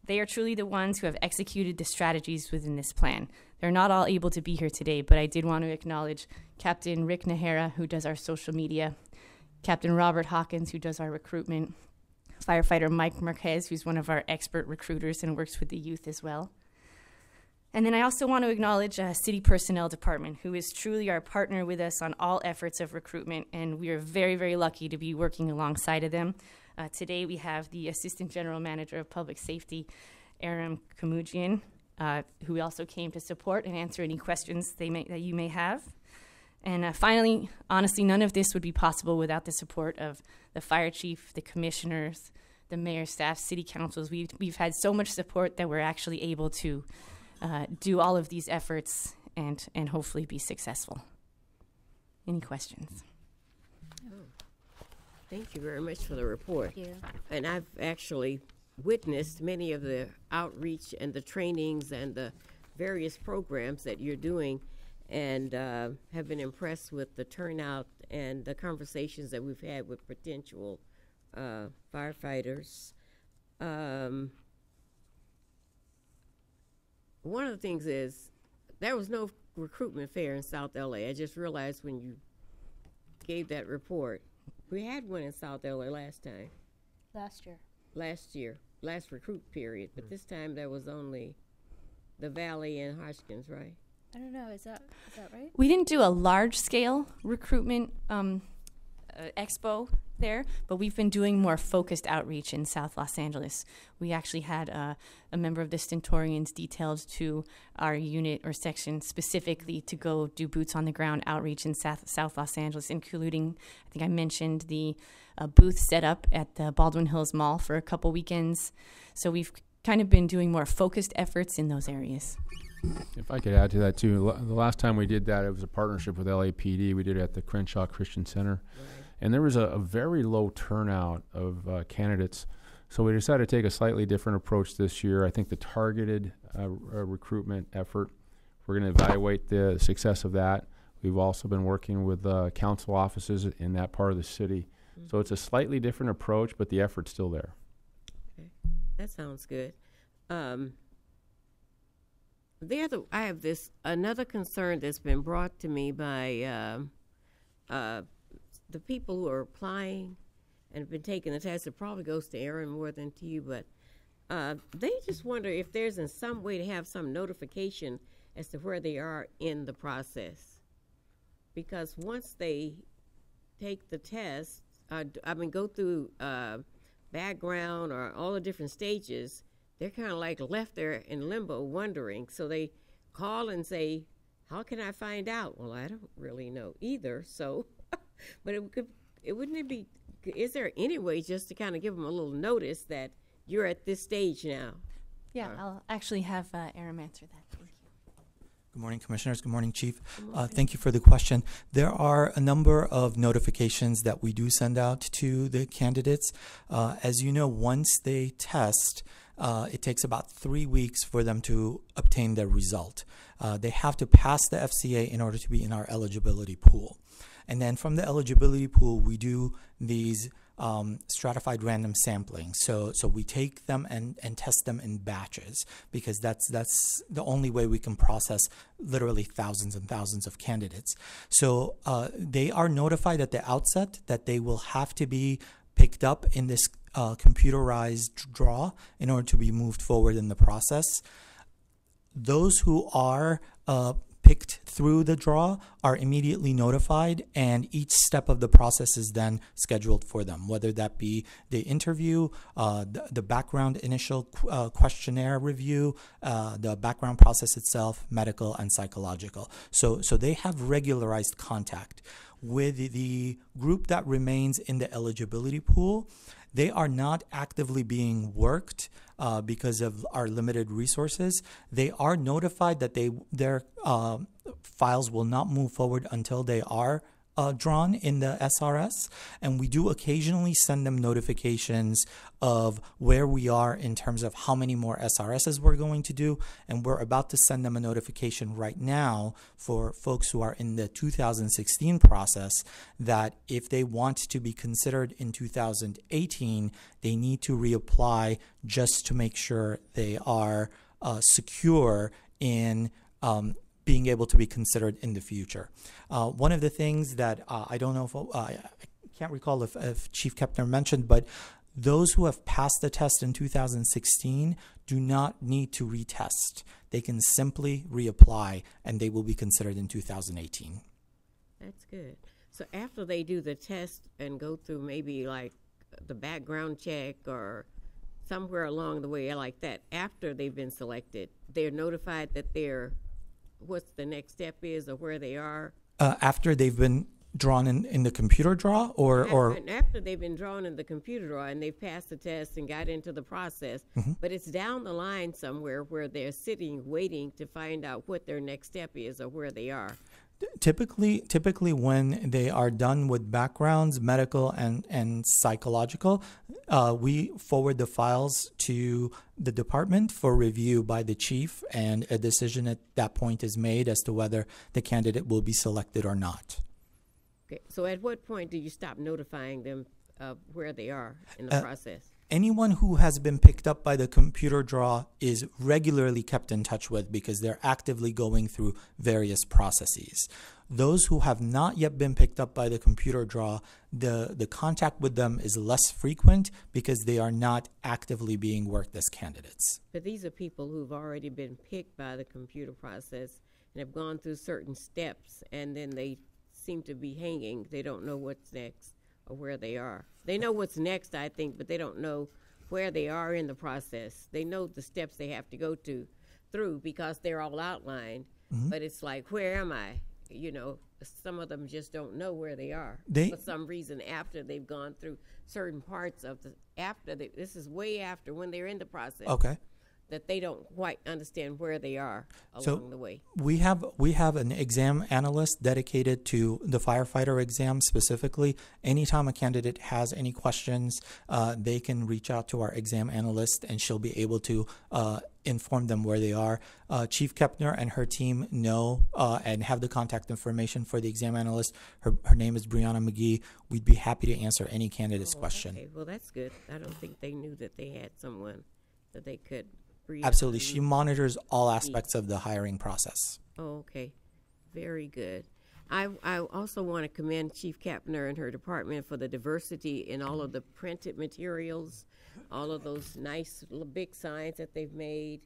They are truly the ones who have executed the strategies within this plan. They're not all able to be here today, but I did want to acknowledge Captain Rick Nahara, who does our social media, Captain Robert Hawkins, who does our recruitment, firefighter Mike Marquez, who's one of our expert recruiters and works with the youth as well, And then I also want to acknowledge City Personnel Department, who is truly our partner with us on all efforts of recruitment, and we are very, very lucky to be working alongside of them. Today we have the Assistant General Manager of Public Safety, Aram Kamujian, who also came to support and answer any questions that you may have. And finally, honestly, none of this would be possible without the support of the fire chief, the commissioners, the mayor, staff, city councils. We've had so much support that we're actually able to do all of these efforts and hopefully be successful. Any questions? Thank you very much for the report. Thank you. And I've actually witnessed many of the outreach and the trainings and the various programs that you're doing, and have been impressed with the turnout and the conversations that we've had with potential firefighters. One of the things is there was no recruitment fair in South LA. I just realized when you gave that report. We had one in South LA last time. Last recruit period, but this time there was only the Valley and Hoskins, right? I don't know. Is that right? We didn't do a large-scale recruitment expo there, but we've been doing more focused outreach in South Los Angeles. We actually had a member of the Stentorians detailed to our unit or section specifically to go do boots-on-the-ground outreach in South Los Angeles, including, I think I mentioned, the booth set up at the Baldwin Hills Mall for a couple weekends. So we've kind of been doing more focused efforts in those areas. If I could add to that, too, the last time we did that, it was a partnership with LAPD. We did it at the Crenshaw Christian Center. And there was a very low turnout of candidates. So we decided to take a slightly different approach this year. I think the targeted recruitment effort, we're going to evaluate the success of that. We've also been working with council offices in that part of the city. Mm-hmm. So it's a slightly different approach, but the effort's still there. Okay. That sounds good. I have another concern that's been brought to me by the people who are applying and have been taking the test. It probably goes to Aaron more than to you, but they just wonder if there's in some way to have some notification as to where they are in the process. Because once they take the test, go through background or all the different stages, they're kind of like left there in limbo wondering. So they call and say, how can I find out? Well, I don't really know either. So, but is there any way just to kind of give them a little notice that you're at this stage now? Yeah, I'll actually have Aram answer that. Thank you. Good morning, Commissioners. Good morning, Chief. Thank you for the question. There are a number of notifications that we do send out to the candidates. As you know, once they test, it takes about 3 weeks for them to obtain their result. They have to pass the FCA in order to be in our eligibility pool. And then from the eligibility pool, we do these stratified random sampling. So we take them and test them in batches, because that's the only way we can process literally thousands and thousands of candidates. So they are notified at the outset that they will have to be picked up in this computerized draw in order to be moved forward in the process. Those who are picked through the draw are immediately notified, and each step of the process is then scheduled for them, whether that be the interview, the background initial questionnaire review, the background process itself, medical and psychological. So they have regularized contact. With the group that remains in the eligibility pool, they are not actively being worked because of our limited resources. They are notified that their files will not move forward until they are drawn in the SRS, and we do occasionally send them notifications of where we are in terms of how many more SRSs we're going to do, and we're about to send them a notification right now for folks who are in the 2016 process that if they want to be considered in 2018, they need to reapply just to make sure they are secure in being able to be considered in the future. One of the things that I don't know if I can't recall if Chief Kepner mentioned, but Those who have passed the test in 2016 do not need to retest. They can simply reapply, and they will be considered in 2018. That's good. So after they do the test and go through maybe like the background check or somewhere along the way like that, after they've been selected, they're notified that what's the next step is or where they are? After they've been drawn in the computer draw or after they've been drawn in the computer draw and they've passed the test and got into the process, but it's down the line somewhere where they're sitting waiting to find out what their next step is or where they are. Typically when they are done with backgrounds, medical and psychological, we forward the files to the department for review by the chief, and a decision at that point is made as to whether the candidate will be selected or not. Okay, so at what point do you stop notifying them of where they are in the process? Anyone who has been picked up by the computer draw is regularly kept in touch with because they're actively going through various processes. Those who have not yet been picked up by the computer draw, the contact with them is less frequent because they are not actively being worked as candidates. But these are people who've already been picked by the computer process and have gone through certain steps, and then they seem to be hanging. They don't know what's next or where they are. They know what's next, I think, but they don't know where they are in the process. They know the steps they have to go through because they're all outlined, but it's like, where am I? You know, some of them just don't know where they are for some reason after they've gone through certain parts of this is way after when they're in the process. Okay. That they don't quite understand where they are along the way. We have an exam analyst dedicated to the firefighter exam specifically. Anytime a candidate has any questions, they can reach out to our exam analyst, and she'll be able to inform them where they are. Chief Kepner and her team know and have the contact information for the exam analyst. Her name is Brianna McGee. We'd be happy to answer any candidate's question. Okay, well, that's good. I don't think they knew that they had someone that they could. Absolutely. She monitors all aspects of the hiring process. Oh, okay. Very good. I also want to commend Chief Kepner and her department for the diversity in all of the printed materials, all of those nice big signs that they've made,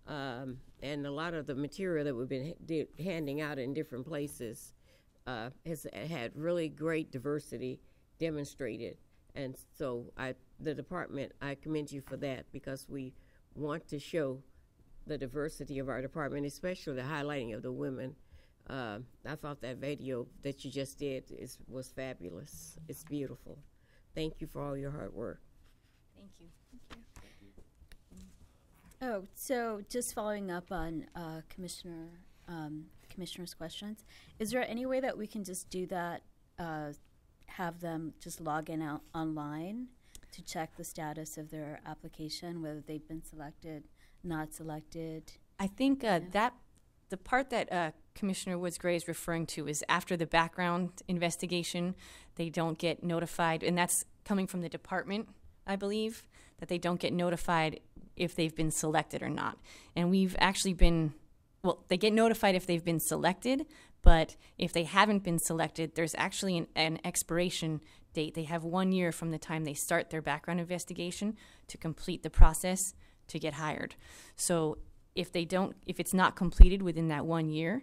and a lot of the material that we've been handing out in different places has had really great diversity demonstrated. And so the department, I commend you for that because we want to show the diversity of our department, especially the highlighting of the women. I thought that video that you just did was fabulous. It's beautiful. Thank you for all your hard work. Thank you. Oh, so just following up on Commissioner's questions, is there any way that we can just do that, have them just log in out online to check the status of their application, whether they've been selected, not selected? I think the part that Commissioner Woods-Gray is referring to is after the background investigation, they don't get notified, and that's coming from the department, I believe, that they don't get notified if they've been selected or not. And we've actually they get notified if they've been selected, but if they haven't been selected, there's actually an expiration date. They have 1 year from the time they start their background investigation to complete the process to get hired. So if it's not completed within that 1 year,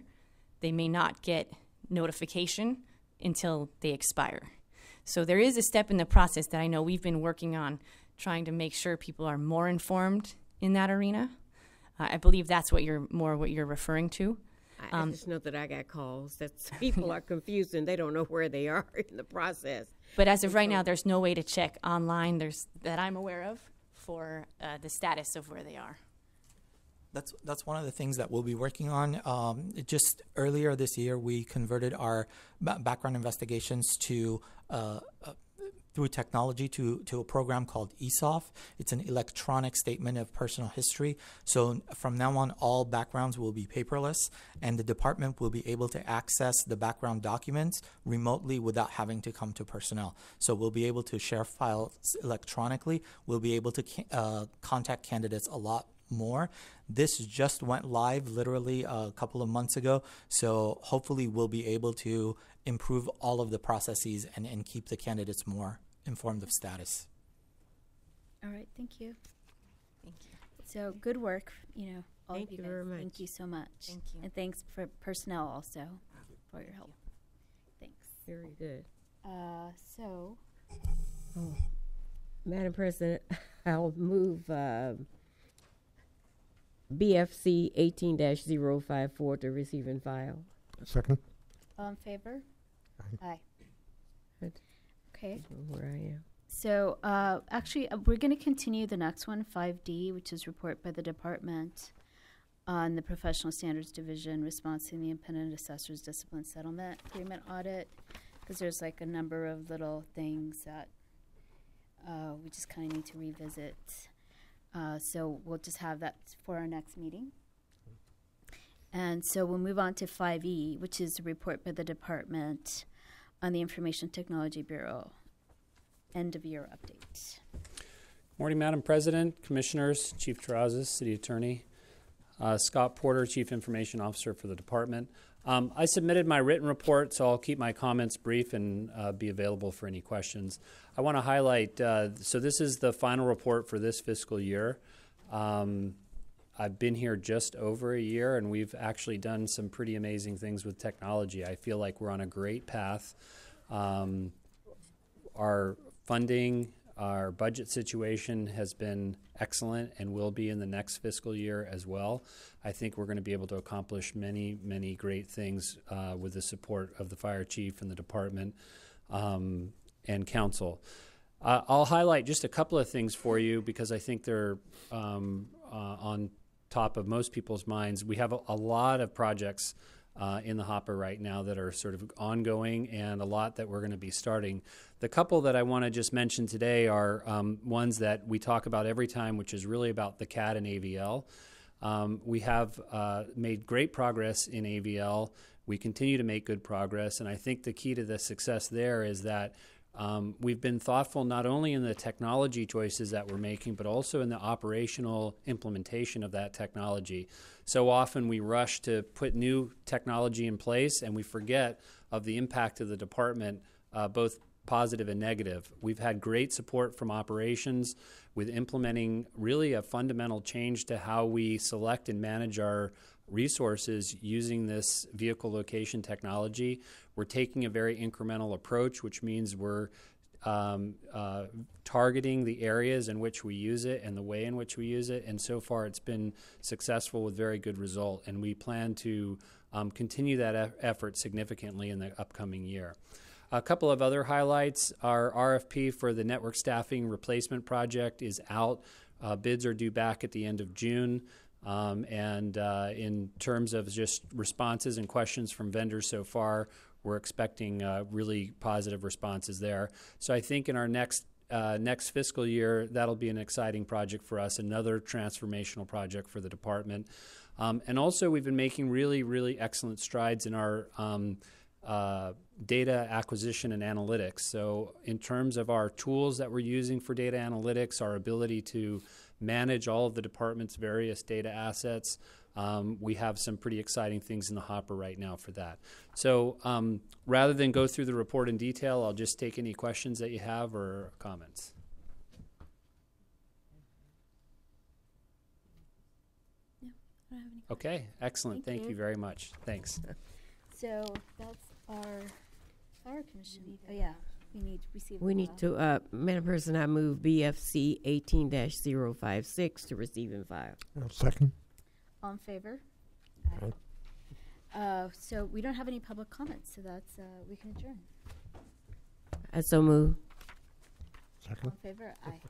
they may not get notification until they expire. So there is a step in the process that I know we've been working on, trying to make sure people are more informed in that arena. I believe that's what you're referring to. I just know that I got calls that people are confused and they don't know where they are in the process. But as of right now, there's no way to check online that I'm aware of for the status of where they are. That's one of the things that we'll be working on. Just earlier this year, we converted our background investigations to through technology to a program called ESOF. It's an electronic statement of personal history. So from now on, all backgrounds will be paperless, and the department will be able to access the background documents remotely without having to come to personnel. So we'll be able to share files electronically. We'll be able to contact candidates a lot more. This just went live literally a couple of months ago, so hopefully we'll be able to improve all of the processes and keep the candidates more informed of status. All right, thank you. Thank you. So good work, all Thank of you you guys. very much. Thank you so much. Thank you. And thanks for personnel also for your help. Thanks. Very good. So, Madam President, I'll move BFC 18-054 to receive and file. Second. all in favor? Aye. Good. Okay. Where I am. So, actually, we're going to continue the next one, 5D, which is report by the department on the Professional Standards Division response to the independent assessor's discipline settlement agreement audit, because there's like a number of little things that we just kind of need to revisit. So we'll just have that for our next meeting. And so we'll move on to 5E, which is a report by the department on the Information Technology Bureau end-of-year update. Morning, Madam President, Commissioners, Chief Terrazas, City Attorney, Scott Porter, Chief Information Officer for the department. I submitted my written report, so I'll keep my comments brief and be available for any questions. I want to highlight, so this is the final report for this fiscal year. I've been here just over a year, and we've actually done some pretty amazing things with technology. I feel like we're on a great path. Our funding, our budget situation has been excellent and will be in the next fiscal year as well. I think we're going to be able to accomplish many, many great things with the support of the fire chief and the department and council. I'll highlight just a couple of things for you because I think they're on top of most people's minds. We have a lot of projects in the hopper right now that are sort of ongoing and a lot that we're going to be starting. The couple that I want to just mention today are ones that we talk about every time, which is really about the CAD and AVL. We have made great progress in AVL. We continue to make good progress, and I think the key to the success there is that we've been thoughtful not only in the technology choices that we're making, but also in the operational implementation of that technology. So often we rush to put new technology in place and we forget of the impact of the department, both positive and negative. We've had great support from operations with implementing really a fundamental change to how we select and manage our resources using this vehicle location technology. We're taking a very incremental approach, which means we're targeting the areas in which we use it and the way in which we use it. And so far it's been successful with very good result. And we plan to continue that effort significantly in the upcoming year. A couple of other highlights. Our RFP for the network staffing replacement project is out. Bids are due back at the end of June. In terms of just responses and questions from vendors so far, we're expecting really positive responses there. So I think in our next fiscal year, that'll be an exciting project for us, another transformational project for the department. And also we've been making really, really excellent strides in our data acquisition and analytics. So in terms of our tools that we're using for data analytics, our ability to manage all of the department's various data assets, we have some pretty exciting things in the hopper right now for that. So rather than go through the report in detail, I'll just take any questions that you have or comments. No, I don't have any questions. Okay, excellent. Thank you very much. Thanks. So that's our fire commission. Oh, yeah. We need to receive. We need to, Madam President, I move BFC 18-056 to receive and file. Second. All in favor? Aye. So we don't have any public comments, so that's we can adjourn. I so move. Second. All in favor? Aye.